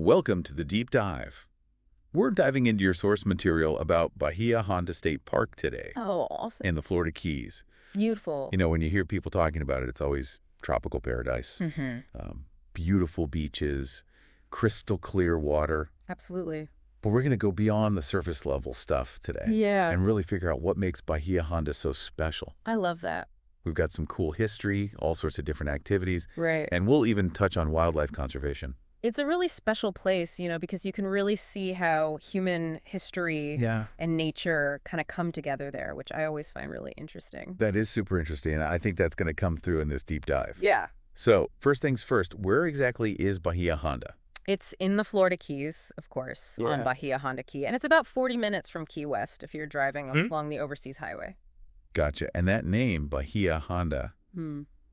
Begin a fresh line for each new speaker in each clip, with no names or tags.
Welcome to the Deep Dive. We're diving into your source material about Bahia Honda State Park today
Oh, awesome.
in the Florida Keys.
Beautiful.
You know, when you hear people talking about it, it's always tropical paradise. Beautiful beaches, crystal clear water.
Absolutely.
But we're going to go beyond the surface level stuff today.
Yeah.
And really figure out what makes Bahia Honda so special.
I love that.
We've got some cool history, all sorts of different activities.
Right.
And we'll even touch on wildlife conservation.
It's a really special place, because you can really see how human history and nature kind of come together there, which I always find really interesting.
That is super interesting, and I think that's going to come through in this deep dive.
Yeah.
So, first things first, where exactly is Bahia Honda?
It's in the Florida Keys, of course, on Bahia Honda Key. And it's about 40 minutes from Key West if you're driving along the overseas highway.
Gotcha. And that name, Bahia Honda,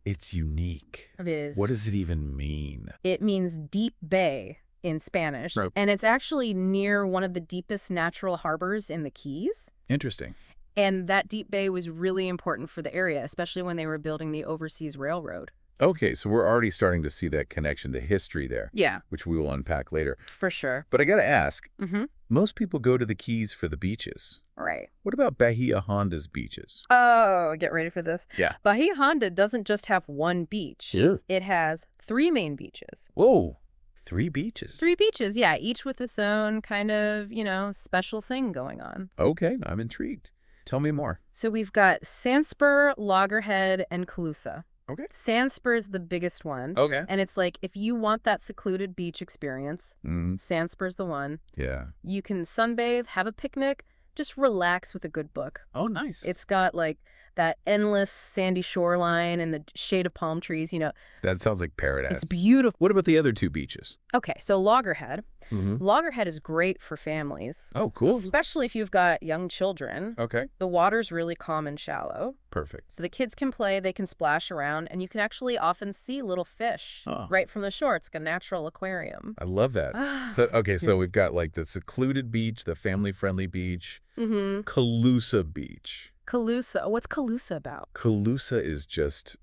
it's unique.
It is.
What does it even mean?
It means deep bay in Spanish.
Right.
And it's actually near one of the deepest natural harbors in the Keys.
Interesting.
And that deep bay was really important for the area, especially when they were building the overseas railroad.
Okay, so we're already starting to see that connection to history there.
Yeah.
Which we will unpack later.
For sure.
But I got to ask, most people go to the Keys for the beaches.
Right.
What about Bahia Honda's beaches?
Oh, get ready for this.
Yeah.
Bahia Honda doesn't just have one beach.
Yeah.
It has 3 main beaches.
Whoa, 3 beaches.
3 beaches, yeah, each with its own kind of, special thing going on.
Okay, I'm intrigued. Tell me more.
So we've got Sandspur, Loggerhead, and Calusa.
Okay.
Sandspur is the biggest one.
Okay.
And it's like, if you want that secluded beach experience, Sandspur's the one.
Yeah.
You can sunbathe, have a picnic, just relax with a good book.
Oh, nice.
It's got like that endless sandy shoreline and the shade of palm trees,
That sounds like paradise.
It's beautiful.
What about the other 2 beaches?
Okay, so Loggerhead. Loggerhead is great for families.
Oh, cool.
Especially if you've got young children.
Okay.
The water's really calm and shallow.
Perfect.
So the kids can play, they can splash around, and you can actually often see little fish right from the shore. It's like a natural aquarium.
I love that. Okay, so we've got like the secluded beach, the family-friendly beach, Calusa Beach.
Calusa. What's Calusa about?
Calusa is just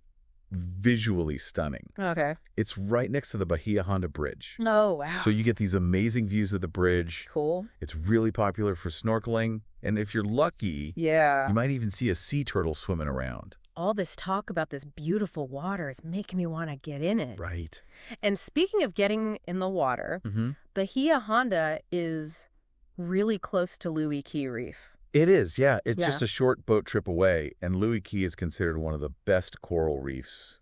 visually stunning.
Okay.
It's right next to the Bahia Honda Bridge.
Oh, wow.
So you get these amazing views of the bridge.
Cool.
It's really popular for snorkeling. And if you're lucky,
you
might even see a sea turtle swimming around.
All this talk about this beautiful water is making me want to get in it.
Right.
And speaking of getting in the water, Bahia Honda is really close to Louis Key Reef.
It is, yeah. It's just a short boat trip away, and Louis Key is considered one of the best coral reefs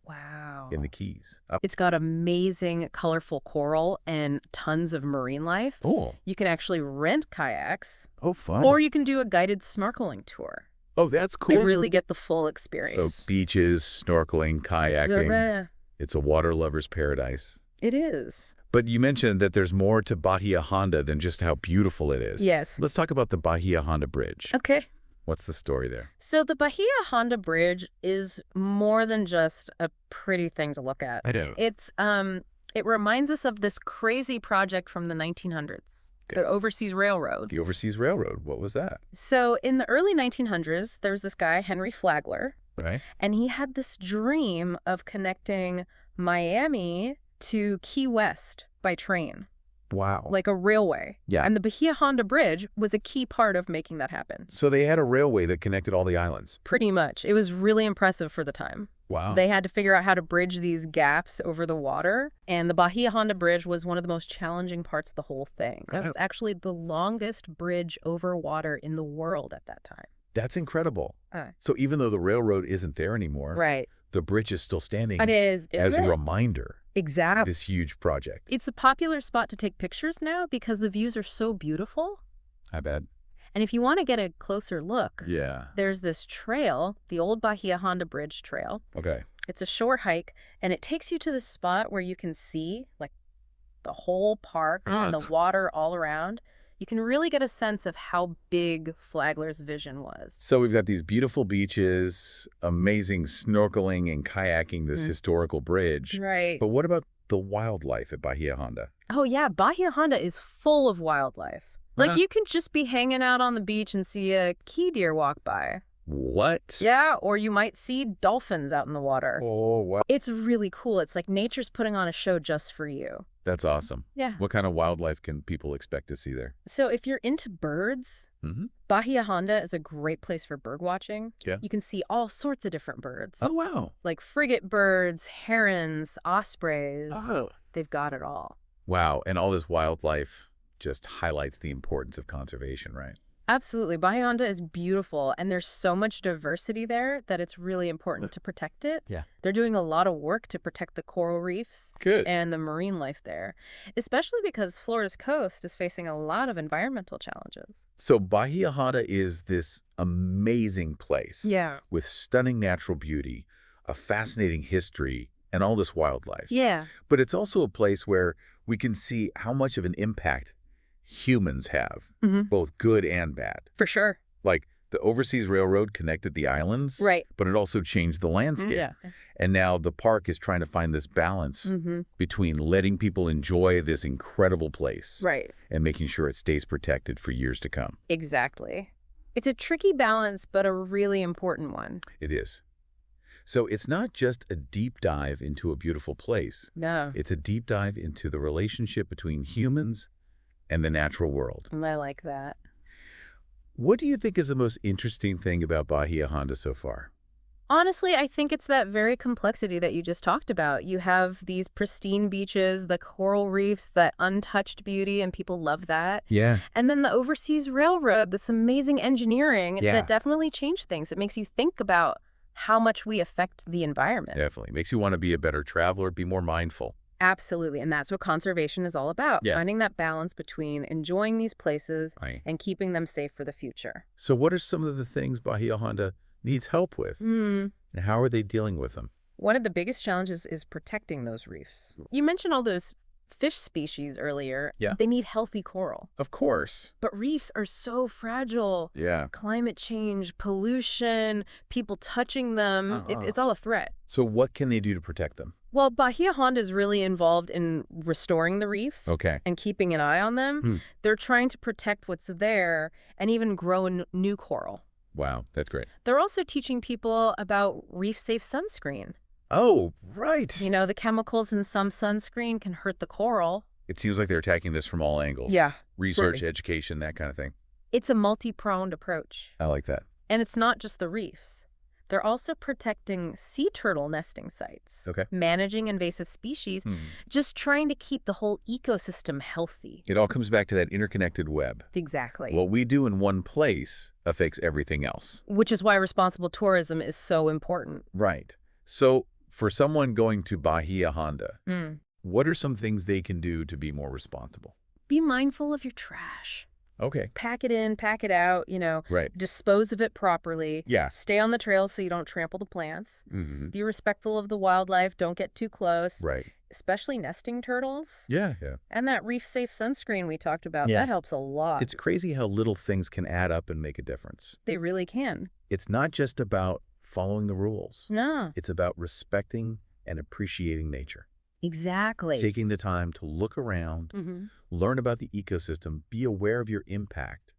in the Keys.
It's got amazing, colorful coral and tons of marine life.
Oh.
You can actually rent kayaks.
Oh, fun.
Or you can do a guided snorkeling tour.
Oh, that's cool.
You really get the full experience.
So beaches, snorkeling, kayaking. It's a water lover's paradise.
It is.
But you mentioned that there's more to Bahia Honda than just how beautiful it is.
Yes.
Let's talk about the Bahia Honda Bridge.
Okay.
What's the story there?
So the Bahia Honda Bridge is more than just a pretty thing to look at.
I know.
It reminds us of this crazy project from the 1900s, the Overseas Railroad.
The Overseas Railroad. What was that?
So in the early 1900s, there was this guy, Henry Flagler.
Right.
And he had this dream of connecting Miami to Key West by train.
Wow.
Like a railway.
Yeah.
And the Bahia Honda Bridge was a key part of making that happen.
So they had a railway that connected all the islands.
Pretty much. It was really impressive for the time.
Wow.
They had to figure out how to bridge these gaps over the water. And the Bahia Honda Bridge was one of the most challenging parts of the whole thing. It was actually the longest bridge over water in the world at that time.
That's incredible. So even though the railroad isn't there anymore, the bridge is still standing as a reminder.
Exactly.
This huge project.
It's a popular spot to take pictures now because the views are so beautiful.
I bet.
And if you want to get a closer look, there's this trail, the old Bahia Honda Bridge Trail.
Okay.
It's a short hike, and it takes you to the spot where you can see like the whole park and the water all around. You can really get a sense of how big Flagler's vision was.
So we've got these beautiful beaches, amazing snorkeling and kayaking, this historical bridge.
Right.
But what about the wildlife at Bahia Honda?
Oh, yeah. Bahia Honda is full of wildlife. Like, you can just be hanging out on the beach and see a key deer walk by.
What?
Yeah, or you might see dolphins out in the water.
Oh, wow.
It's really cool. It's like nature's putting on a show just for you.
That's awesome.
Yeah.
What kind of wildlife can people expect to see there?
So if you're into birds, Bahia Honda is a great place for bird watching.
Yeah.
You can see all sorts of different birds.
Oh, wow.
Like frigate birds, herons, ospreys.
Oh.
They've got it all.
Wow. And all this wildlife just highlights the importance of conservation, right?
Absolutely. Bahia Honda is beautiful, and there's so much diversity there that it's really important to protect it.
Yeah.
They're doing a lot of work to protect the coral reefs
Good.
and the marine life there, especially because Florida's coast is facing a lot of environmental challenges.
So Bahia Honda is this amazing place
Yeah.
with stunning natural beauty, a fascinating history, and all this wildlife.
Yeah.
But it's also a place where we can see how much of an impact humans have, both good and bad.
For sure.
Like the overseas railroad connected the islands,
Right.
but it also changed the landscape.
Yeah.
And now the park is trying to find this balance between letting people enjoy this incredible place
Right.
and making sure it stays protected for years to come.
Exactly. It's a tricky balance, but a really important one.
It is. So it's not just a deep dive into a beautiful place.
No.
It's a deep dive into the relationship between humans and the natural world.
I like that.
What do you think is the most interesting thing about Bahia Honda so far?
Honestly, I think it's that very complexity that you just talked about. You have these pristine beaches, the coral reefs, that untouched beauty, and people love that.
Yeah.
And then the overseas railroad, this amazing engineering that definitely changed things. It makes you think about how much we affect the environment.
Definitely. Makes you want to be a better traveler, be more mindful.
Absolutely. And that's what conservation is all about.
Yeah.
Finding that balance between enjoying these places
Right.
and keeping them safe for the future.
So what are some of the things Bahia Honda needs help with? And how are they dealing with them?
One of the biggest challenges is protecting those reefs. You mentioned all those fish species earlier.
Yeah.
They need healthy coral.
Of course.
But reefs are so fragile.
Yeah.
Climate change, pollution, people touching them. It's all a threat.
So what can they do to protect them?
Well, Bahia Honda is really involved in restoring the reefs and keeping an eye on them. They're trying to protect what's there and even grow new coral.
Wow, that's great.
They're also teaching people about reef-safe sunscreen.
Oh, right.
You know, the chemicals in some sunscreen can hurt the coral.
It seems like they're attacking this from all angles.
Yeah.
Research, education, that kind of thing.
It's a multi-pronged approach.
I like that.
And it's not just the reefs. They're also protecting sea turtle nesting sites, managing invasive species, just trying to keep the whole ecosystem healthy.
It all comes back to that interconnected web.
Exactly.
What we do in one place affects everything else.
Which is why responsible tourism is so important.
Right. So for someone going to Bahia Honda, what are some things they can do to be more responsible?
Be mindful of your trash.
Okay.
Pack it in, pack it out, dispose of it properly.
Yeah.
Stay on the trail so you don't trample the plants. Be respectful of the wildlife. Don't get too close.
Right.
Especially nesting turtles.
Yeah.
And that reef-safe sunscreen we talked about, that helps a lot.
It's crazy how little things can add up and make a difference.
They really can.
It's not just about following the rules.
No.
It's about respecting and appreciating nature.
Exactly.
Taking the time to look around, learn about the ecosystem, be aware of your impact.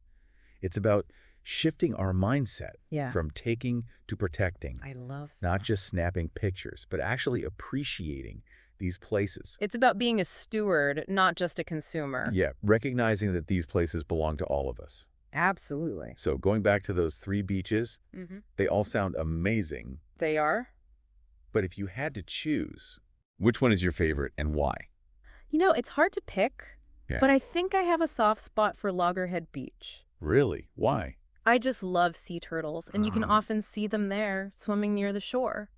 It's about shifting our mindset from taking to protecting.
I love that.
Not just snapping pictures, but actually appreciating these places.
It's about being a steward, not just a consumer.
Yeah, recognizing that these places belong to all of us.
Absolutely.
So going back to those 3 beaches, they all sound amazing.
They are?
But if you had to choose, which one is your favorite and why?
You know, it's hard to pick, but I think I have a soft spot for Loggerhead Beach.
Really? Why?
I just love sea turtles, and you can often see them there, swimming near the shore.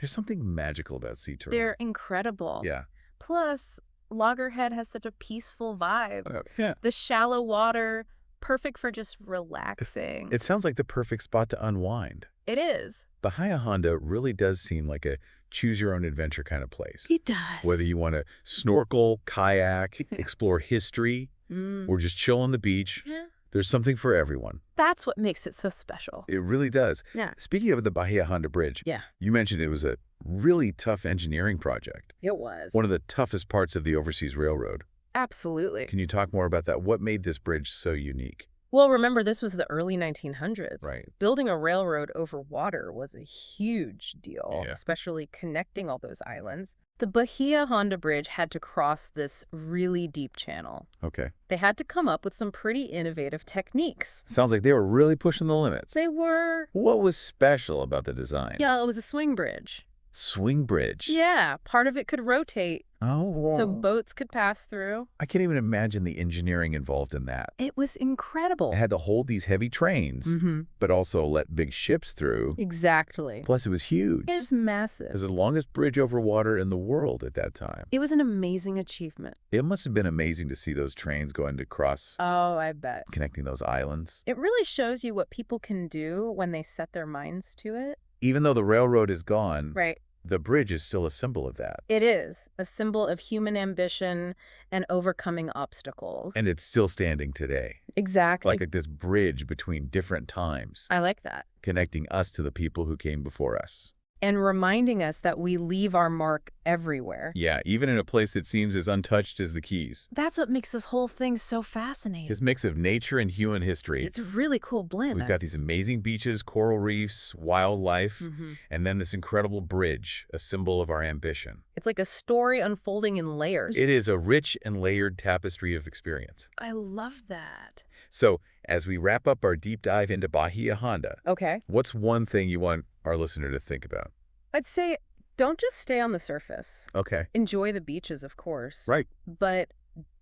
There's something magical about sea turtles.
They're incredible.
Yeah.
Plus, Loggerhead has such a peaceful vibe.
Yeah.
The shallow water, perfect for just relaxing.
It sounds like the perfect spot to unwind.
It is.
Bahia Honda really does seem like a choose-your-own-adventure kind of place.
It does.
Whether you want to snorkel, kayak, explore history, or just chill on the beach, there's something for everyone.
That's what makes it so special.
It really does.
Yeah.
Speaking of the Bahia Honda Bridge, you mentioned it was a really tough engineering project.
It was.
One of the toughest parts of the overseas railroad.
Absolutely.
Can you talk more about that? What made this bridge so unique?
Well, remember, this was the early 1900s.
Right.
Building a railroad over water was a huge deal,
Yeah.
especially connecting all those islands. The Bahia Honda Bridge had to cross this really deep channel.
Okay.
They had to come up with some pretty innovative techniques.
Sounds like they were really pushing the limits.
They were...
What was special about the design?
Yeah, it was a swing bridge.
Swing bridge.
Yeah, part of it could rotate,
Oh.
so boats could pass through.
I can't even imagine the engineering involved in that.
It was incredible.
It had to hold these heavy trains, but also let big ships through.
Exactly.
Plus, it was huge.
It was massive.
It was the longest bridge over water in the world at that time.
It was an amazing achievement.
It must have been amazing to see those trains going across,
Oh, I bet.
connecting those islands.
It really shows you what people can do when they set their minds to it.
Even though the railroad is gone,
Right.
the bridge is still a symbol of that.
It is a symbol of human ambition and overcoming obstacles.
And it's still standing today.
Exactly.
Like this bridge between different times,
I like that.
connecting us to the people who came before us.
And reminding us that we leave our mark everywhere.
Yeah, even in a place that seems as untouched as the Keys.
That's what makes this whole thing so fascinating.
This mix of nature and human history.
It's a really cool blend.
We've got these amazing beaches, coral reefs, wildlife, and then this incredible bridge, a symbol of our ambition.
It's like a story unfolding in layers.
It is a rich and layered tapestry of experience.
I love that.
So, as we wrap up our deep dive into Bahia Honda,
Okay.
what's one thing you want our listener to think about?
I'd say don't just stay on the surface.
Okay.
Enjoy the beaches, of course.
Right.
But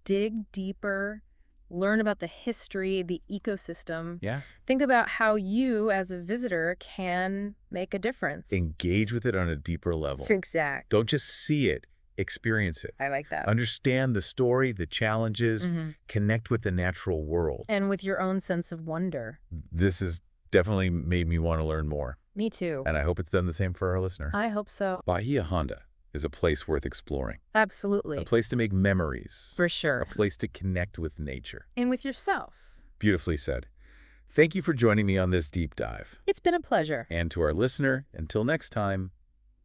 dig deeper, learn about the history, the ecosystem.
Yeah.
Think about how you, as a visitor, can make a difference.
Engage with it on a deeper level.
Exact.
Don't just see it, experience it.
I like that.
Understand the story, the challenges, connect with the natural world.
And with your own sense of wonder.
This has definitely made me want to learn more.
Me too.
And I hope it's done the same for our listener.
I hope so.
Bahia Honda is a place worth exploring.
Absolutely.
A place to make memories.
For sure.
A place to connect with nature.
And with yourself.
Beautifully said. Thank you for joining me on this deep dive.
It's been a pleasure.
And to our listener, until next time,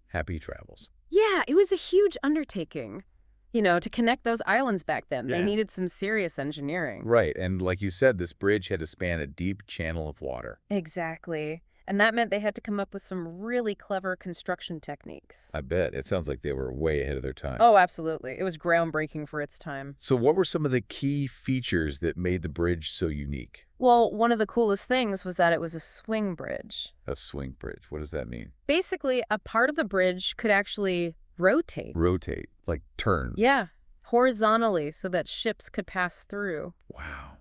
happy travels.
Yeah, it was a huge undertaking. You know, to connect those islands back then.
Yeah.
They needed some serious engineering.
Right. And like you said, this bridge had to span a deep channel of water.
Exactly. And that meant they had to come up with some really clever construction techniques.
I bet. It sounds like they were way ahead of their time.
Oh, absolutely. It was groundbreaking for its time.
So what were some of the key features that made the bridge so unique?
Well, one of the coolest things was that it was a swing bridge.
A swing bridge. What does that mean?
Basically, a part of the bridge could actually rotate.
Rotate, like turn.
Yeah, horizontally so that ships could pass through.
Wow.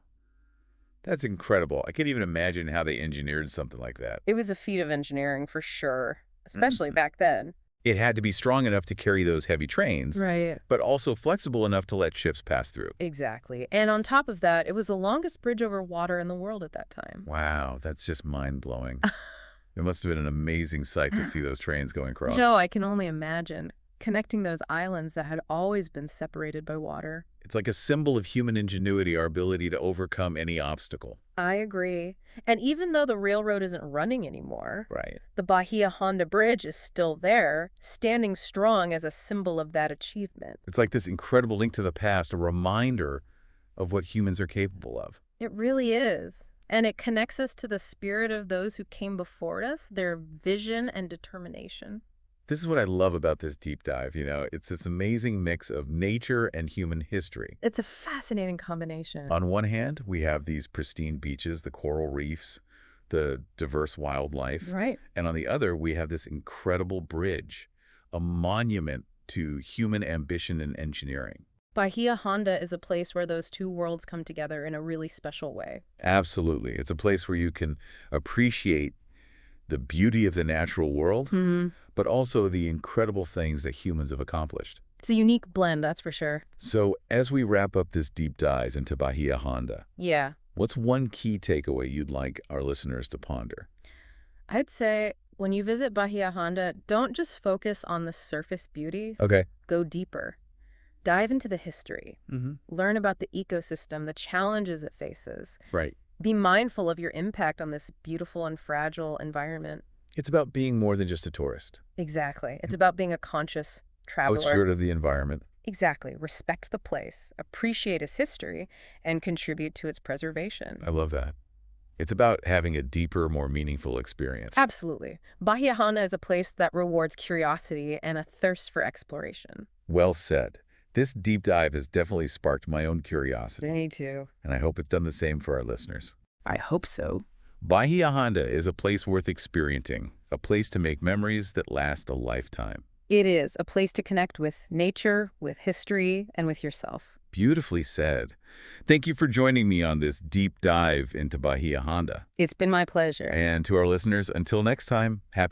That's incredible. I can't even imagine how they engineered something like that.
It was a feat of engineering for sure, especially back then.
It had to be strong enough to carry those heavy trains,
Right.
but also flexible enough to let ships pass through.
Exactly. And on top of that, it was the longest bridge over water in the world at that time.
Wow, that's just mind-blowing. It must have been an amazing sight to see those trains going across.
No, I can only imagine. Connecting those islands that had always been separated by water.
It's like a symbol of human ingenuity, our ability to overcome any obstacle.
I agree. And even though the railroad isn't running anymore,
Right.
the Bahia Honda Bridge is still there, standing strong as a symbol of that achievement.
It's like this incredible link to the past, a reminder of what humans are capable of.
It really is. And it connects us to the spirit of those who came before us, their vision and determination.
This is what I love about this deep dive, It's this amazing mix of nature and human history.
It's a fascinating combination.
On one hand, we have these pristine beaches, the coral reefs, the diverse wildlife.
Right.
And on the other, we have this incredible bridge, a monument to human ambition and engineering.
Bahia Honda is a place where those two worlds come together in a really special way.
Absolutely. It's a place where you can appreciate the beauty of the natural world, but also the incredible things that humans have accomplished.
It's a unique blend, that's for sure.
So as we wrap up this deep dive into Bahia Honda,
Yeah.
what's one key takeaway you'd like our listeners to ponder?
I'd say when you visit Bahia Honda, don't just focus on the surface beauty.
Okay.
Go deeper. Dive into the history. Learn about the ecosystem, the challenges it faces.
Right.
Be mindful of your impact on this beautiful and fragile environment.
It's about being more than just a tourist.
Exactly. It's about being a conscious traveler.
A steward of the environment.
Exactly. Respect the place, appreciate its history, and contribute to its preservation.
I love that. It's about having a deeper, more meaningful experience.
Absolutely. Bahia Honda is a place that rewards curiosity and a thirst for exploration.
Well said. This deep dive has definitely sparked my own curiosity.
Me too.
And I hope it's done the same for our listeners.
I hope so.
Bahia Honda is a place worth experiencing, a place to make memories that last a lifetime.
It is a place to connect with nature, with history, and with yourself.
Beautifully said. Thank you for joining me on this deep dive into Bahia Honda.
It's been my pleasure.
And to our listeners, until next time, happy